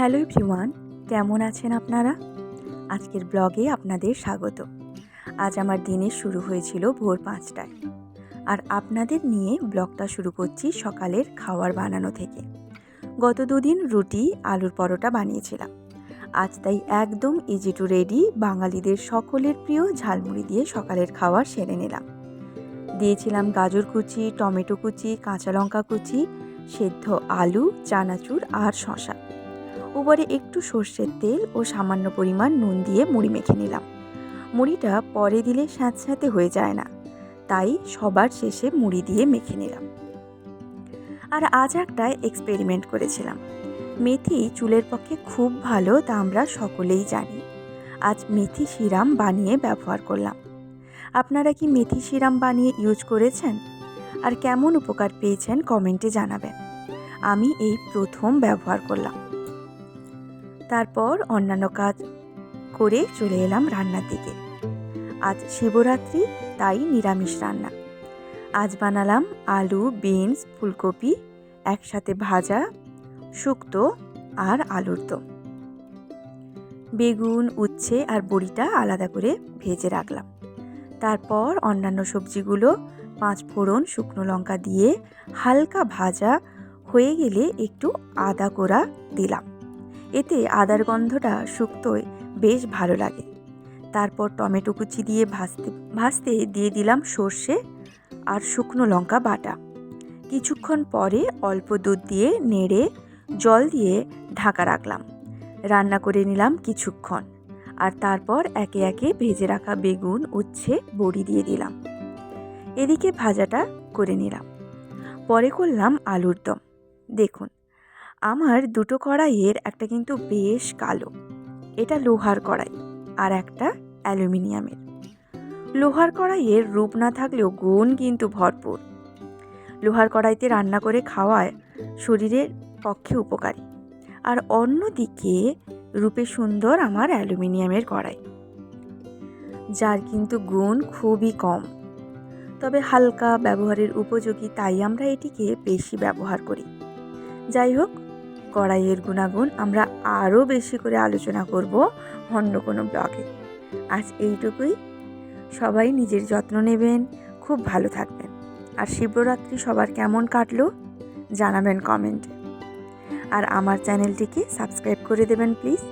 Hello everyone, কেমন আছেন আপনারা? আজকের ব্লগে আপনাদের স্বাগত। আজ আমার দিনের শুরু হয়েছিল ভোর 5টায়, আর আপনাদের নিয়ে ব্লগটা শুরু করছি সকালের খাবার বানানো থেকে। গত দুদিন রুটি আলুর পরোটা বানিয়েছিলাম। আজ তাই একদম ইজি টু রেডি বাঙালিদের সকলের প্রিয় ঝালমুড়ি দিয়ে সকালের খাবার সেরে নিলাম। দিয়েছিলাম গাজর কুচি, টমেটো কুচি, কাঁচা লঙ্কা কুচি, সেদ্ধ আলু, চানাচুর আর শসা। উপরে একটু সর্ষের তেল ও সামান্য পরিমাণ নুন দিয়ে মুড়ি মেখে নিলাম। মুড়িটা পরে দিলে স্যাঁতস্যাঁতে হয়ে যায় না, তাই সবার শেষে মুড়ি দিয়ে মেখে নিলাম। আর আজ একটা এক্সপেরিমেন্ট করেছিলাম। মেথি চুলের পক্ষে খুব ভালো, তা আমরা সকলেই জানি। আজ মেথি সিরাম বানিয়ে ব্যবহার করলাম। আপনারা কি মেথি সিরাম বানিয়ে ইউজ করেছেন? আর কেমন উপকার পেয়েছেন কমেন্টে জানাবেন। আমি এই প্রথম ব্যবহার করলাম। তারপর অন্যান্য কাজ করে চলে এলাম রান্নার দিকে। আজ শিবরাত্রি, তাই নিরামিষ রান্না। আজ বানালাম আলু, বিনস, ফুলকপি একসাথে ভাজা, শুক্তো আর আলুর দম। বেগুন, উচ্ছে আর বড়িটা আলাদা করে ভেজে রাখলাম। তারপর অন্যান্য সবজিগুলো 5 ফোড়ন, শুকনো লঙ্কা দিয়ে হালকা ভাজা হয়ে গেলে একটু আদা কোড়া দিলাম। এতে আদার গন্ধটা শুক্তোয় বেশ ভালো লাগে। তারপর টমেটো কুচি দিয়ে ভাজতে দিয়ে দিলাম সর্ষে আর শুকনো লঙ্কা বাটা। কিছুক্ষণ পরে অল্প দুধ দিয়ে নেড়ে জল দিয়ে ঢাকা রাখলাম। রান্না করে নিলাম কিছুক্ষণ, আর তারপর একে একে ভেজে রাখা বেগুন, উচ্ছে, বড়ি দিয়ে দিলাম। এদিকে ভাজাটা করে নিলাম। পরে করলাম আলুর দম। দেখুন, আমার দুটো কড়াইয়ের একটা কিন্তু বেশ কালো, এটা লোহার কড়াই, আর একটা অ্যালুমিনিয়ামের। লোহার কড়াইয়ের রূপ না থাকলেও গুণ কিন্তু ভরপুর। লোহার কড়াইতে রান্না করে খাওয়ায় শরীরের পক্ষে উপকারী। আর অন্যদিকে রূপে সুন্দর আমার অ্যালুমিনিয়ামের কড়াই, যার কিন্তু গুণ খুবই কম, তবে হালকা ব্যবহারের উপযোগী, তাই আমরা এটিকে বেশি ব্যবহার করি। যাই হোক, কড়াইয়ের গুণাগুণ আমরা আরও বেশি করে আলোচনা করব অন্য কোনো ব্লগে। আজ এইটুকুই। সবাই নিজের যত্ন নেবেন, খুব ভালো থাকবেন। আর শিবরাত্রি সবার কেমন কাটলো জানাবেন কমেন্টে। আর আমার চ্যানেলটিকে সাবস্ক্রাইব করে দেবেন প্লিজ।